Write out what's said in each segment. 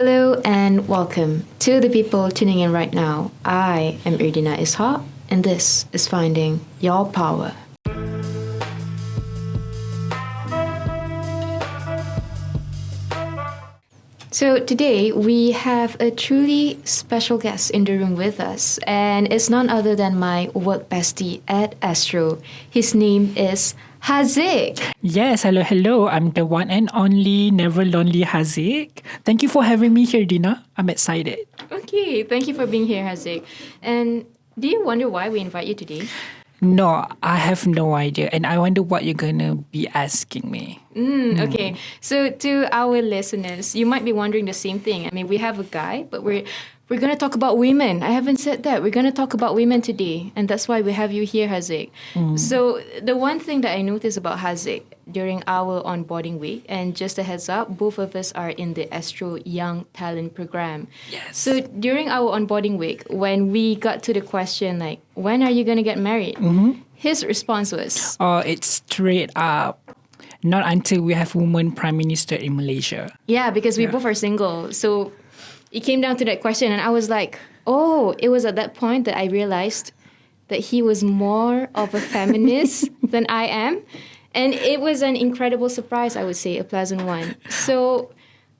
Hello and welcome to the people tuning in right now. I am Irdina Ishak, and this is Finding Your Power. So today we have a truly special guest in the room with us, and it's none other than my work bestie at Astro. His name is Haziq. Yes, hello. I'm the one and only never lonely Haziq. Thank you for having me here, Dina. I'm excited. Okay, thank you for being here, Haziq. And do you wonder why we invite you today? No, I have no idea. And I wonder what you're going to be asking me. Okay, so to our listeners, you might be wondering the same thing. I mean, we have a guy, but we're going to talk about women. I haven't said that. We're going to talk about women today, and that's why we have you here, Haziq. So the one thing that I noticed about Haziq during our onboarding week, and just a heads up, both of us are in the Astro Young Talent Program. Yes. So during our onboarding week, when we got to the question like, when are you going to get married? His response was, Oh, it's straight up. Not until we have woman prime minister in Malaysia. yeah, because we both are single. So it came down to that question, and I was like, oh, it was at that point that I realized that he was more of a feminist than I am. And it was an incredible surprise, I would say, a pleasant one. So,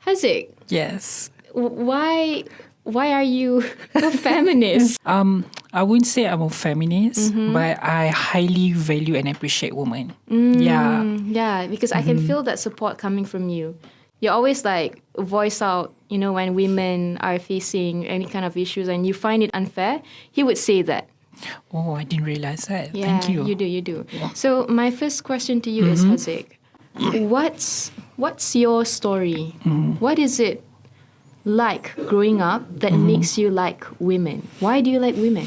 Haziq, Yes. why are you a feminist? I wouldn't say I'm a feminist, but I highly value and appreciate women. Yeah. Yeah, because I can feel that support coming from you. You always like voice out, when women are facing any kind of issues and you find it unfair, he would say that. Oh, I didn't realize that. Yeah, Thank you. you do. So my first question to you is, Haziq, what's your story? What is it like growing up that makes you like women? Why do you like women?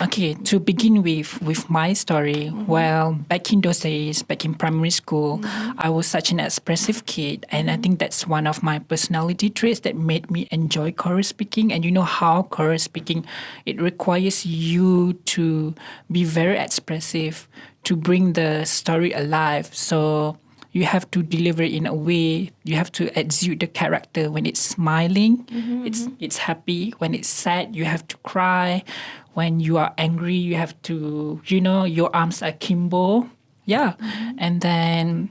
Okay, to begin with my story, well, back in those days, back in primary school, I was such an expressive kid, and I think that's one of my personality traits that made me enjoy chorus speaking. And you know how chorus speaking, it requires you to be very expressive, to bring the story alive. So you have to deliver it in a way, you have to exude the character. When it's smiling, it's happy. When it's sad, you have to cry. When you are angry, you have to, your arms are akimbo. Yeah. And then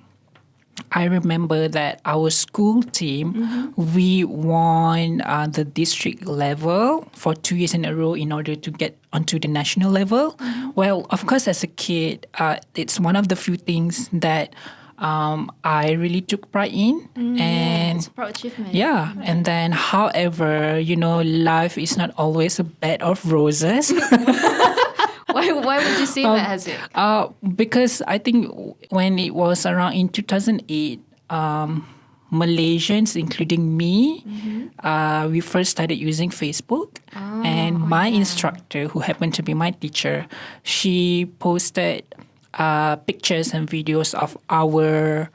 I remember that our school team, we won the district level for 2 years in a row in order to get onto the national level. Well, of course, as a kid, it's one of the few things that I really took pride in. And It's a proud achievement. yeah, and then however, life is not always a bed of roses. Why would you say that, Haziq? Because I think when it was around in 2008, Malaysians, including me, we first started using Facebook. And my instructor, who happened to be my teacher, she posted pictures and videos of our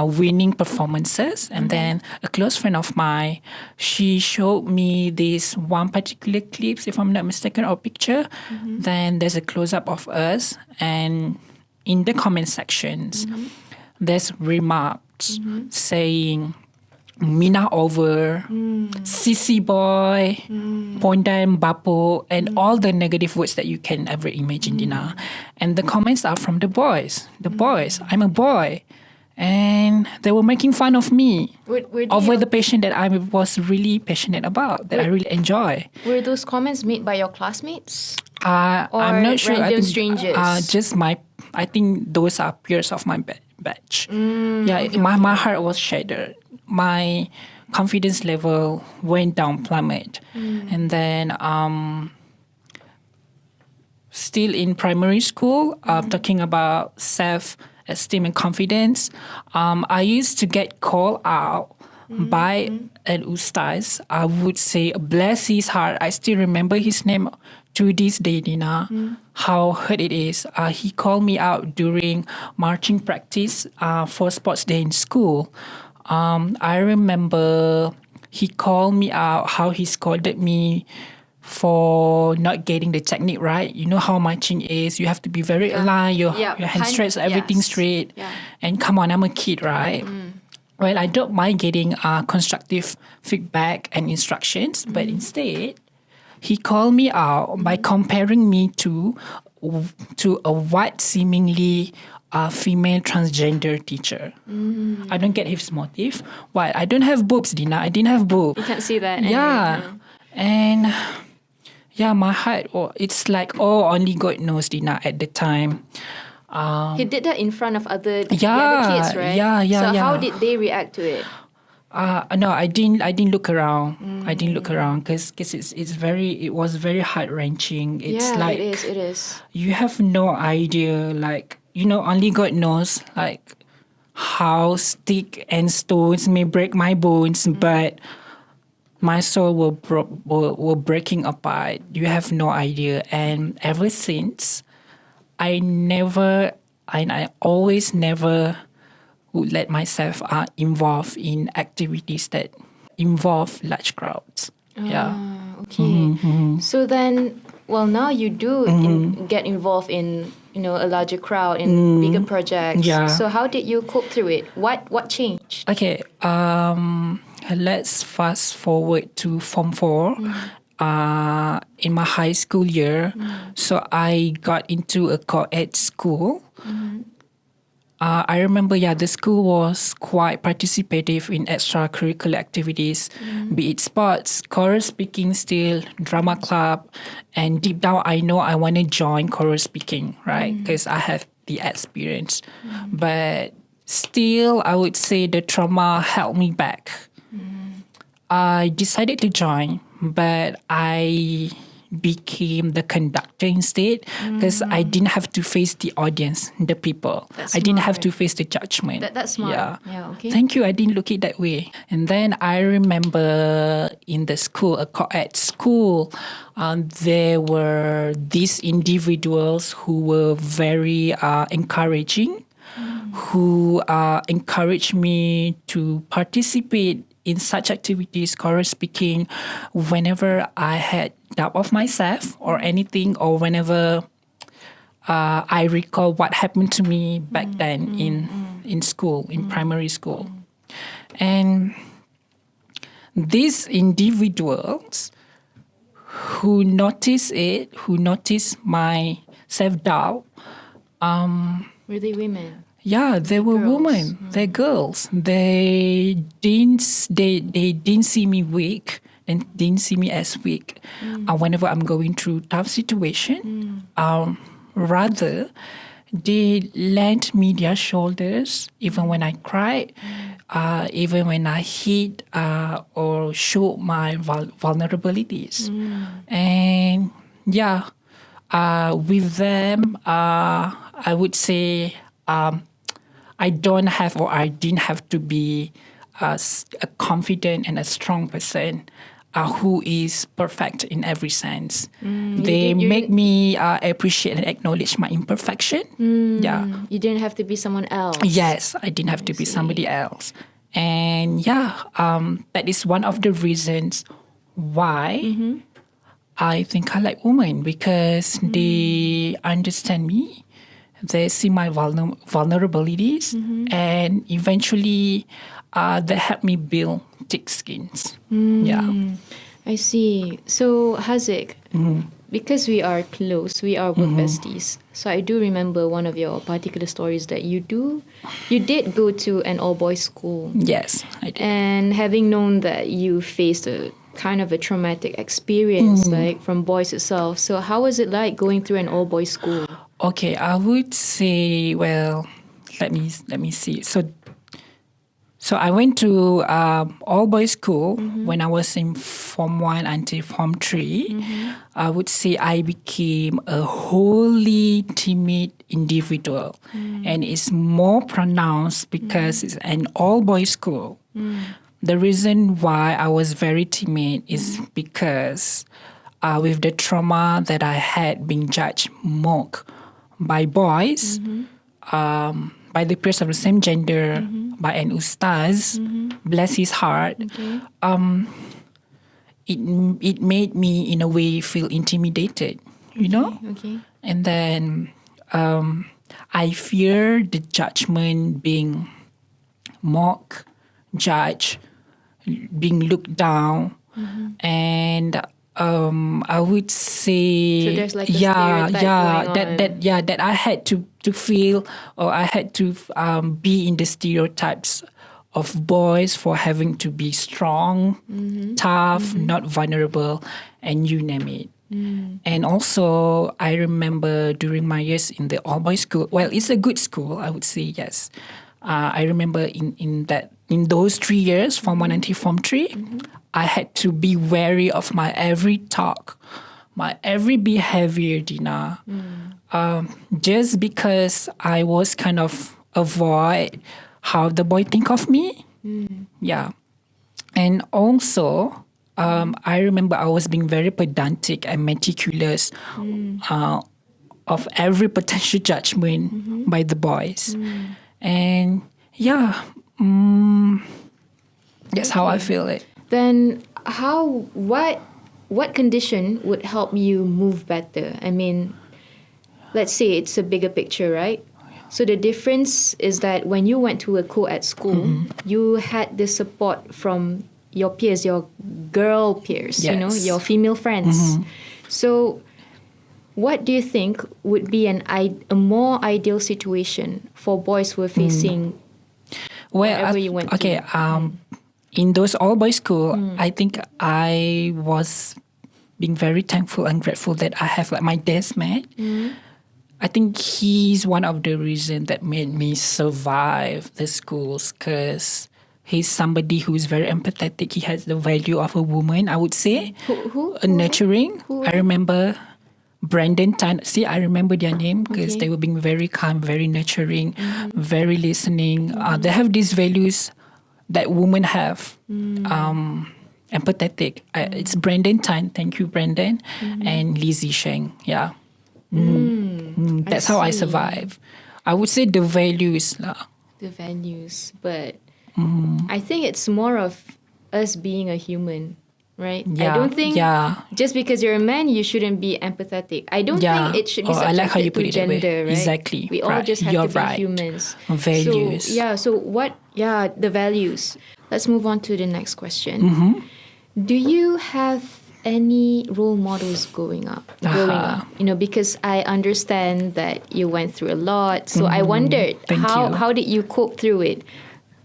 winning performances. And then a close friend of mine, she showed me this one particular clips, if I'm not mistaken, or picture. Then there's a close-up of us. And in the comment sections, there's remarks saying, Mina over, Sissy boy, Pondan Bapo, and all the negative words that you can ever imagine, Dina. And the comments are from the boys. The boys, I'm a boy. And they were making fun of me over the passion that I was really passionate about, that I really enjoy. Were those comments made by your classmates? I'm not sure. Random I think, strangers? I think those are peers of my batch. My heart was shattered. My confidence level went down, plummet. And then still in primary school, talking about self-esteem and confidence, I used to get called out by an ustaz. I would say, bless his heart. I still remember his name to this day, Dina, how hurt it is. He called me out during marching practice for sports day in school. I remember he called me out, how he scolded me for not getting the technique right. You know how marching is. You have to be very aligned, your hand straight, everything straight. Yeah. And come on, I'm a kid, right? well, I don't mind getting constructive feedback and instructions, but instead, he called me out by comparing me to a white, seemingly female transgender teacher. I don't get his motive. Why? I don't have boobs, Dina. I didn't have boobs. You can't see that. Yeah. Anyway, And yeah, my heart, it's like, only God knows, Dina, at the time. He did that in front of the other Yeah, kids, right? yeah, So how yeah. did they react to it? No, I didn't look around. I didn't look around because it was very heart wrenching. It's Yeah, like it is. you have no idea, like, only God knows, like, how stick and stones may break my bones, but my soul were breaking apart. You have no idea. And ever since, I always never would let myself involve in activities that involve large crowds. Yeah. Okay. So then, well, now you do get involved in a larger crowd in bigger projects. Yeah. So how did you cope through it? What changed? Okay. Let's fast forward to Form 4. In my high school year, so I got into a co-ed school. I remember, the school was quite participative in extracurricular activities, be it sports, chorus speaking still, drama club, and deep down I know I want to join chorus speaking, right? Because I have the experience. But still, I would say the trauma held me back. I decided to join, but I became the conductor instead because I didn't have to face the audience, the people. That's I didn't have smart. to face the judgment. That's smart. Yeah. Okay. Thank you. I didn't look it that way. And then I remember in the school, a co-ed school, there were these individuals who were very encouraging, who encouraged me to participate in such activities, chorus speaking, whenever I had doubt of myself or anything, or whenever I recall what happened to me back then in school, in primary school. And these individuals who noticed my self-doubt, Were they women? yeah, they were girls. women. They're girls. They didn't see me weak and didn't see me as weak. Whenever I'm going through tough situation, rather they lent me their shoulders even when I cried, even when I hid or showed my vulnerabilities. And with them, I would say I didn't have to be a confident and a strong person who is perfect in every sense. They make me appreciate and acknowledge my imperfection. Yeah. You didn't have to be someone else. Yes, I didn't have to be somebody else. And that is one of the reasons why I think I like women, because they understand me. They see my vulnerabilities, and eventually they help me build thick skins. Yeah. I see. So, Haziq, because we are close, we are work besties. So I do remember one of your particular stories that you did go to an all-boys school. Yes, I did. And having known that you faced a kind of a traumatic experience, like from boys itself. So how was it like going through an all-boys school? Okay, I would say, well, let me see. So I went to all boys school when I was in Form 1 until Form 3. I would say I became a wholly timid individual. And it's more pronounced because it's an all boys school. The reason why I was very timid is because with the trauma that I had being judged mocked by boys, by the peers of the same gender, by an ustaz, bless his heart, it made me in a way feel intimidated, you know? Okay. And then I fear the judgment being mocked, judged, being looked down, and I would say, So there's like a stereotype going on. that I had to feel, or I had to be in the stereotypes of boys for having to be strong, tough, not vulnerable, and you name it. And also, I remember during my years in the all-boys school. Well, it's a good school, I would say. Yes, I remember in those 3 years, Form 1 until Form 3, I had to be wary of my every talk, my every behavior, Dina. Just because I was kind of avoid how the boy think of me. Yeah. And also, I remember I was being very pedantic and meticulous of every potential judgment by the boys. And yeah, that's how I feel it. Then what condition would help you move better? I mean, let's say it's a bigger picture, right? So the difference is that when you went to a co-ed school, you had the support from your peers, your girl peers, Yes. your female friends. So what do you think would be a more ideal situation for boys who are facing wherever you went to? In those all-boys school, I think I was being very thankful and grateful that I have like my desk mate. I think he's one of the reasons that made me survive the schools, because he's somebody who's very empathetic. He has the value of a woman, I would say. Who? Nurturing. Who? I remember Brandon Tan. See, I remember their name because Okay. they were being very calm, very nurturing, very listening. They have these values that women have. Empathetic. It's Brandon Tan. Thank you, Brandon. And Lizzie Sheng. Yeah. That's how I see. survive. I would say the values lah. The values, but I think it's more of us being a human, right? Yeah, I don't think yeah. just because you're a man, you shouldn't be empathetic. I don't think it should be I subjected like how you put to it that way. gender, right? Exactly. We all Right. just have You're to be right. humans. Values. So what? Yeah, the values. Let's move on to the next question. Do you have any role models growing up? Because I understand that you went through a lot. So I wondered Thank you. how did you cope through it?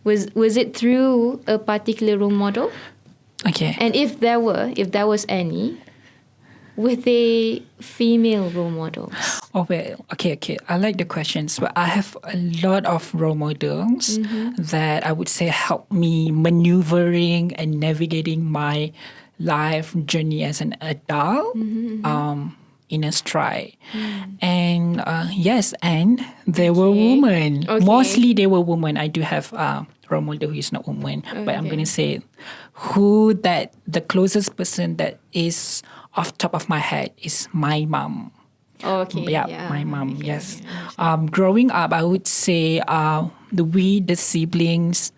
Was it through a particular role model? Okay. And if there was any, were they female role models? Oh, well, okay. I like the questions. But I have a lot of role models that I would say help me maneuvering and navigating my life journey as an adult in a stride. And yes, and they were women. Okay. Mostly they were women. I do have role model who is not woman, but I'm going to say the closest person that is off top of my head is my mom. Oh, okay. Yeah, my mom. Okay, Yes. I Growing up, I would say the siblings,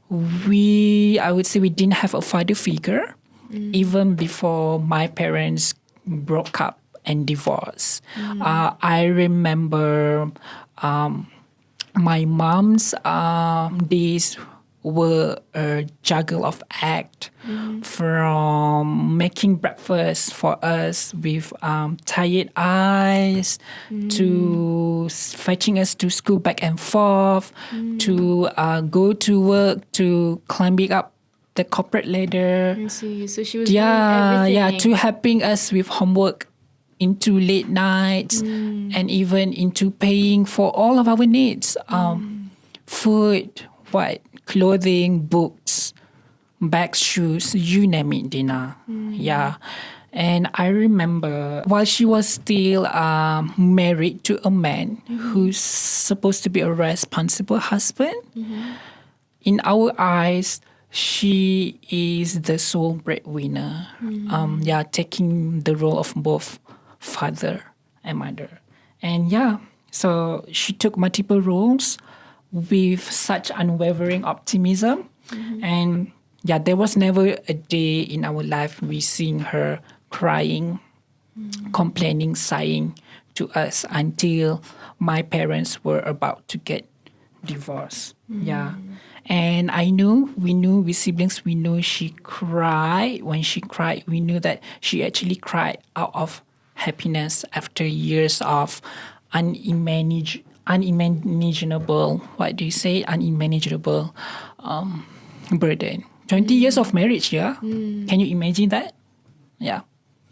I would say we didn't have a father figure even before my parents broke up and divorced. I remember my mom's days were a juggle of act, from making breakfast for us with tired eyes to fetching us to school back and forth, to go to work, to climbing up the corporate ladder. I see. So she was doing everything. To helping us with homework into late nights and even into paying for all of our needs. Food, clothing, books, bags, shoes, you name it, Dina. Yeah. And I remember while she was still married to a man who's supposed to be a responsible husband, in our eyes, she is the sole breadwinner. Taking the role of both father and mother. And so she took multiple roles with such unwavering optimism. And there was never a day in our life we seen her crying, complaining, sighing to us until my parents were about to get divorced. And we siblings, we knew she cried. When she cried, we knew that she actually cried out of happiness after years of unimaginable, what do you say? Unimaginable burden. 20 years of marriage, yeah? Can you imagine that? Yeah.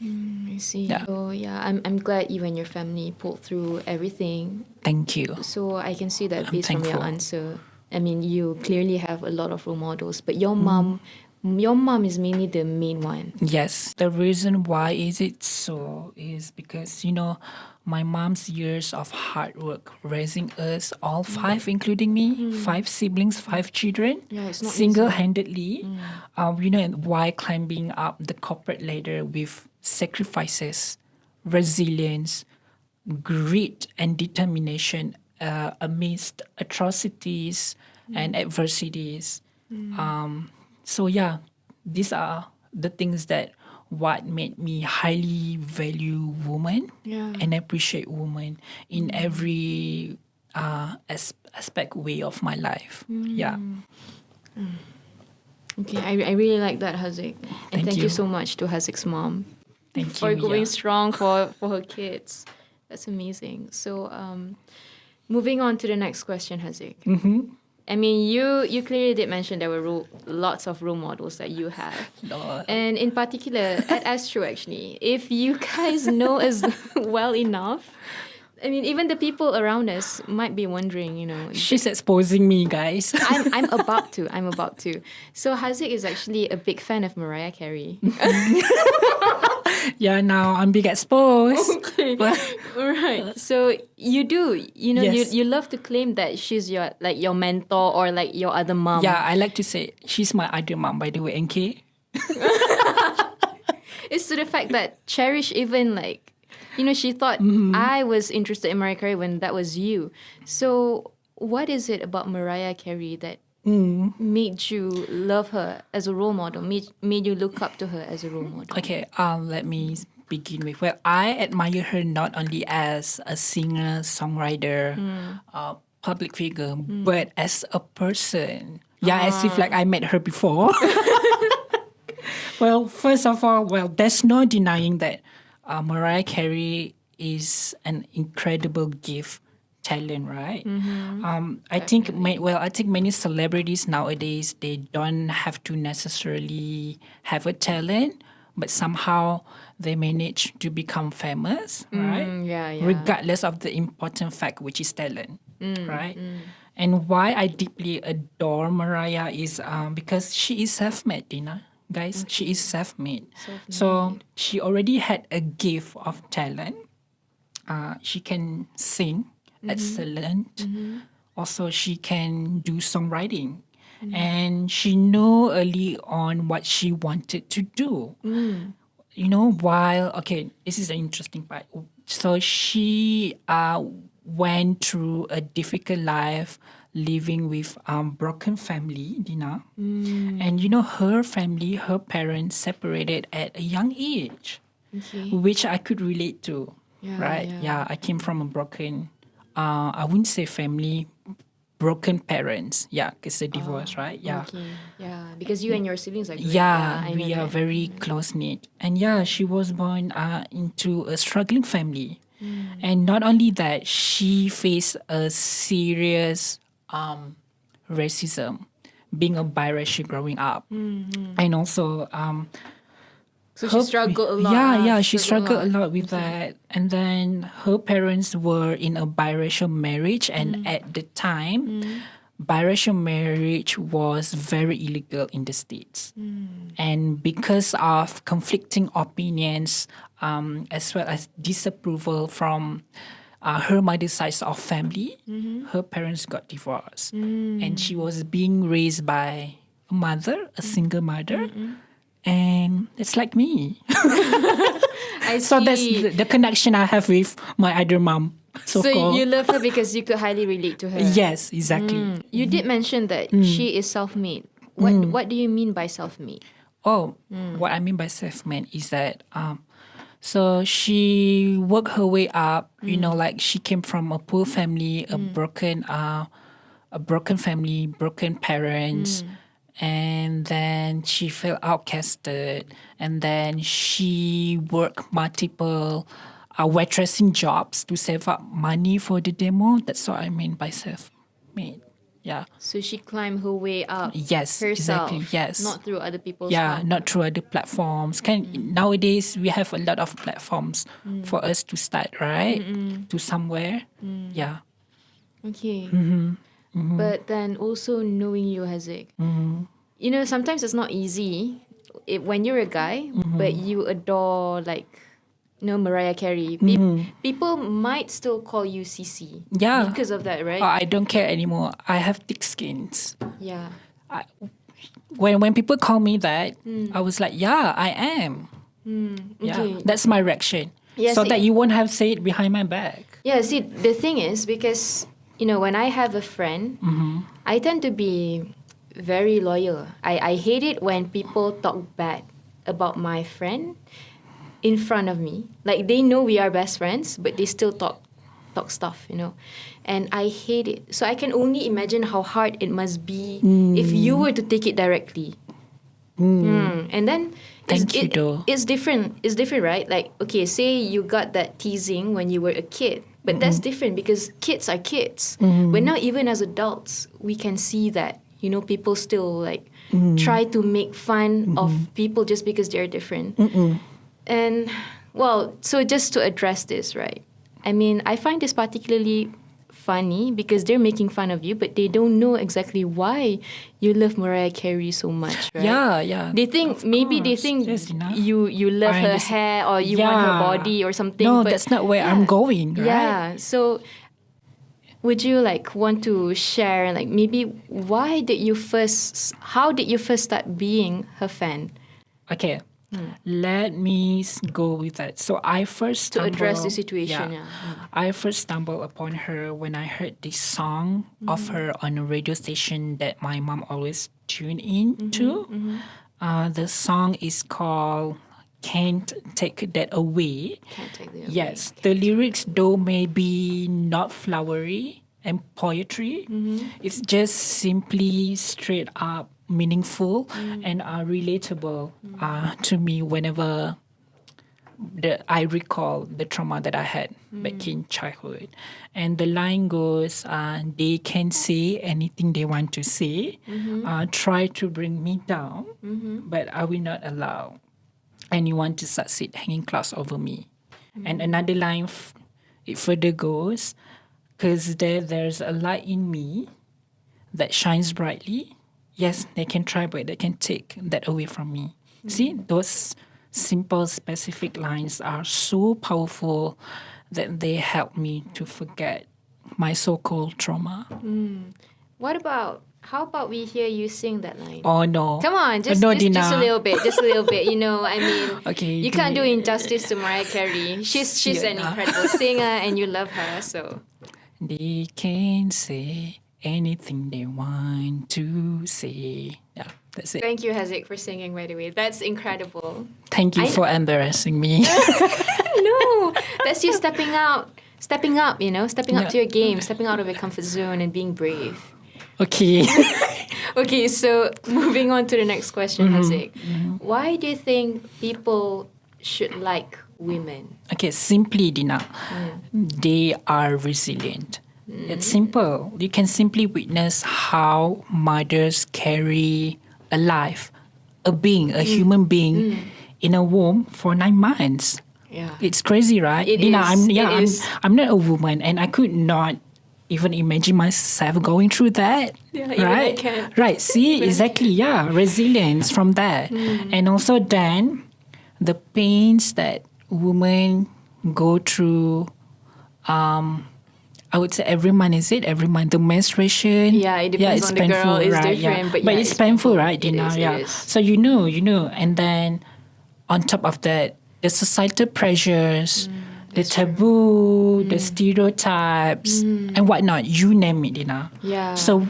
I see. Yeah. So yeah, I'm glad you and your family pulled through everything. Thank you. So I can see that I'm based from your thankful. answer. I mean, you clearly have a lot of role models, but your mom is mainly the main one. Yes. The reason why is it so is because, my mom's years of hard work raising us, all five, including me, five siblings, five children, Yeah, it's not easy. single-handedly, and while climbing up the corporate ladder with sacrifices, resilience, grit, and determination amidst atrocities and adversities. So yeah, these are the things that what made me highly value women Yeah. and appreciate women in every aspect way of my life. Yeah. Okay, I really like that, Haziq. And thank you you. so much to Haziq's mom Thank for you. going Yeah. strong for her kids. That's amazing. So moving on to the next question, Haziq. I mean, you clearly did mention there were lots of role models that you have. Lord. And in particular, at Astro, actually, if you guys know us well enough, I mean, even the people around us might be wondering, She's exposing me, guys. I'm about to. I'm about to. So Haziq is actually a big fan of Mariah Carey. Yeah, now I'm being exposed. But Right. So you do. Yes. You love to claim that she's your mentor or like your other mom. yeah, I like to say she's my other mom, by the way, NK. It's to the fact that Cherish even she thought I was interested in Mariah Carey when that was you. So what is it about Mariah Carey that made you love her as a role model, made you look up to her as a role model? Okay, let me begin with. Well, I admire her not only as a singer, songwriter, public figure, but as a person. Yeah, as if like I met her before. Well, first of all, there's no denying that Mariah Carey is an incredible gift talent, right? I think many celebrities nowadays they don't have to necessarily have a talent, but somehow they manage to become famous, right? Yeah. Regardless of the important fact, which is talent, right? And why I deeply adore Mariah is because she is self-made, Dina. Guys, she is self-made. So she already had a gift of talent. She can sing, excellent. Also, she can do songwriting. And she knew early on what she wanted to do. This is an interesting part. So she went through a difficult life living with broken family, Dina. And her family, her parents separated at a young age, which I could relate to, right? Yeah, I came from a broken, I wouldn't say family, broken parents. Yeah, it's a divorce, right? Yeah. Okay. Yeah, because you and your siblings are great. Yeah, I know we are that. very close knit. And yeah, she was born into a struggling family. And not only that, she faced a serious racism, being a biracial growing up. And also, So she struggled a lot. yeah, she struggled a lot with that. And then her parents were in a biracial marriage, and at the time, biracial marriage was very illegal in the States. And because of conflicting opinions, as well as disapproval from her mother's side of family, her parents got divorced. And she was being raised by a mother, a single mother. And it's like me. I So that's see. the connection I have with my other mom. So you love her because you could highly relate to her. Yes, exactly. You did mention that she is self-made. What do you mean by self-made? Oh, what I mean by self-made is that so she worked her way up, like she came from a poor family, a broken a broken family, broken parents. And then she felt outcasted. And then she worked multiple waitressing jobs to save up money for the demo. That's what I mean by self-made. Yeah. So she climbed her way up Yes, herself, exactly. Yes. not through other people's Yeah, help. not through other platforms. Nowadays we have a lot of platforms for us to start, right? To somewhere. Yeah. Okay. But then also knowing you, Haziq, you know, sometimes it's not easy when you're a guy, but you adore like, you know, Mariah Carey. People might still call you CC Yeah. because of that, right? I don't care anymore. I have thick skins. Yeah. When people call me that, I was like, yeah, I am. Yeah, Okay. that's my reaction. Yes, So that you won't have say it behind my back. Yeah, see, the thing is, because, you know, when I have a friend, I tend to be very loyal. I hate it when people talk bad about my friend in front of me. Like, they know we are best friends, but they still talk stuff, you know. And I hate it. So I can only imagine how hard it must be if you were to take it directly. And then Thank you, though. it's different. It's different, right? Like, okay, say you got that teasing when you were a kid, but that's different because kids are kids. But now, even as adults, we can see that, you know, people still like try to make fun of people just because they're different. And well, so just to address this, right? I mean, I find this particularly funny because they're making fun of you, but they don't know exactly why you love Mariah Carey so much, right? Yeah. They think Of maybe they course. think Yes, you love I her understand. hair or you want her body or something. No, but that's not where I'm going, right? Yeah. So would you like want to share like maybe how did you first start being her fan? Okay. Let me go with that. So I first To address the stumbled- situation, yeah. I first stumbled upon her when I heard this song of her on a radio station that my mom always tuned in to. The song is called "Can't Take That Away." Can't take the Yes, the lyrics though may be not flowery and poetry. It's just simply straight up meaningful and relatable to me whenever I recall the trauma that I had back in childhood. And the line goes, they can say anything they want to say, try to bring me down, but I will not allow anyone to succeed hanging clouds over me. And another line, it further goes, because there's a light in me that shines brightly. Yes, they can try, but they can take that away from me. See, those simple, specific lines are so powerful that they help me to forget my so-called trauma. How about we hear you sing that line? Oh no! Come on, just no, just a Dina. little bit. You know, I mean, Okay, you can't do injustice to Mariah Carey. She's an incredible singer, and you love her. So They can say anything they want to say. Yeah, that's it. thank you, Haziq, for singing. By the way, that's incredible. Thank you for embarrassing me. No, that's you stepping up. You know, stepping up to your game, stepping out of your comfort zone, and being brave. Okay. Okay, so moving on to the next question, Haziq. Why do you think people should like women? Okay, simply, Dina, they are resilient. It's simple. You can simply witness how mothers carry a life, a being, a human being in a womb for 9 months. Yeah. It's crazy, right? It Dina, is. I'm not a woman and I could not even imagine myself going through that. Yeah, even right? I can't. Right. See, exactly. Yeah. Resilience from that. And also then the pains that women go through, I would say every month, is it? Every month, the menstruation. Yeah, it depends it's on the girl, it's right? different, but but yeah, it's it's painful, painful. right, It Dina? is, it Yeah. is. So you know, and then on top of that, the societal pressures, the taboo, the stereotypes, and whatnot. You name it, Dina. Yeah. So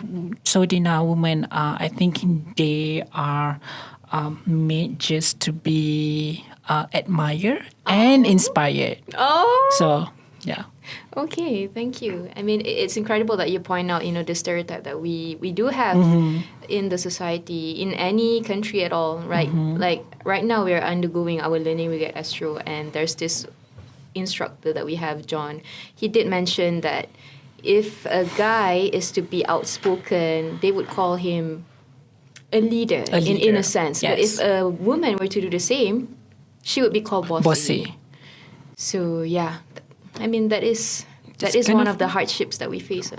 Dina, women, I think they are made just to be admired and inspired. Oh. So Yeah. Okay, thank you. I mean, it's incredible that you point out, the stereotype that we do have in the society, in any country at all, right? Like right now, we are undergoing our learning. We get Astro, and there's this instructor that we have, John. He did mention that if a guy is to be outspoken, they would call him a leader, A in leader, a sense. But yes. if a woman were to do the same, she would be called bossy. Bossy. So yeah, I mean that is Just one kind of of- the hardships that we face.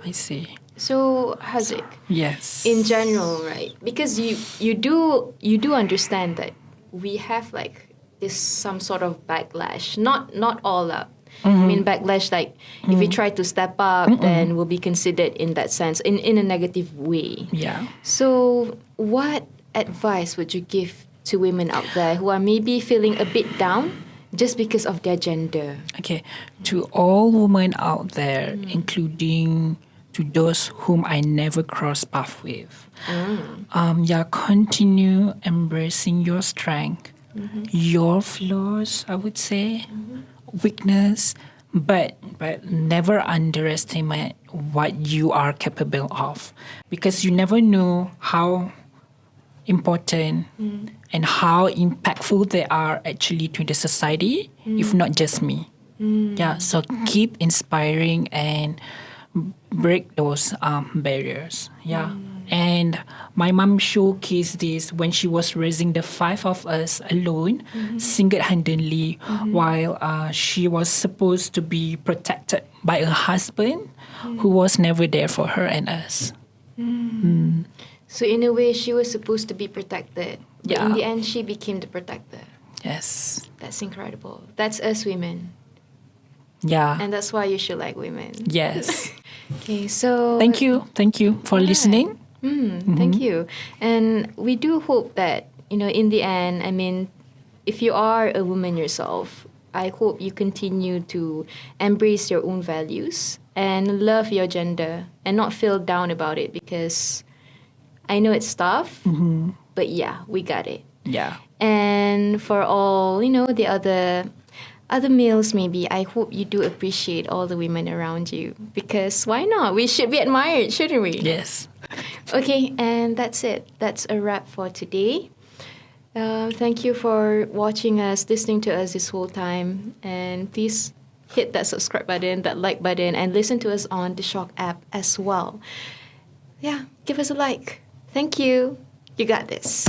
I see. So Haziq, Yes. in general, right? Because you do understand that we have like this some sort of backlash. Not all up. I mean backlash like if we try to step up, then we'll be considered in that sense in a negative way. Yeah. So what advice would you give to women out there who are maybe feeling a bit down just because of their gender? Okay. To all women out there, including to those whom I never cross path with, continue embracing your strength, your flaws, I would say, weakness, but never underestimate what you are capable of, because you never know how important and how impactful they are actually to the society, if not just me. Yeah, so keep inspiring and break those barriers. Yeah. And my mom showcased this when she was raising the 5 of us alone, single-handedly, while she was supposed to be protected by a husband who was never there for her and us. So in a way, she was supposed to be protected, but in Yeah. the end, she became the protector. Yes. That's incredible. That's us women, Yeah. and that's why you should like women. Yes. Okay, so Thank you. Thank you for listening. Thank you. And we do hope that, in the end, I mean, if you are a woman yourself, I hope you continue to embrace your own values and love your gender and not feel down about it, because I know it's tough, but yeah, we got it. Yeah. And for all, the other males, maybe, I hope you do appreciate all the women around you, because why not? We should be admired, shouldn't we? Yes. Okay, and that's it. That's a wrap for today. Thank you for watching us, listening to us this whole time. And please hit that subscribe button, that like button, and listen to us on the Shock app as well. Yeah, give us a like. Thank you. You got this.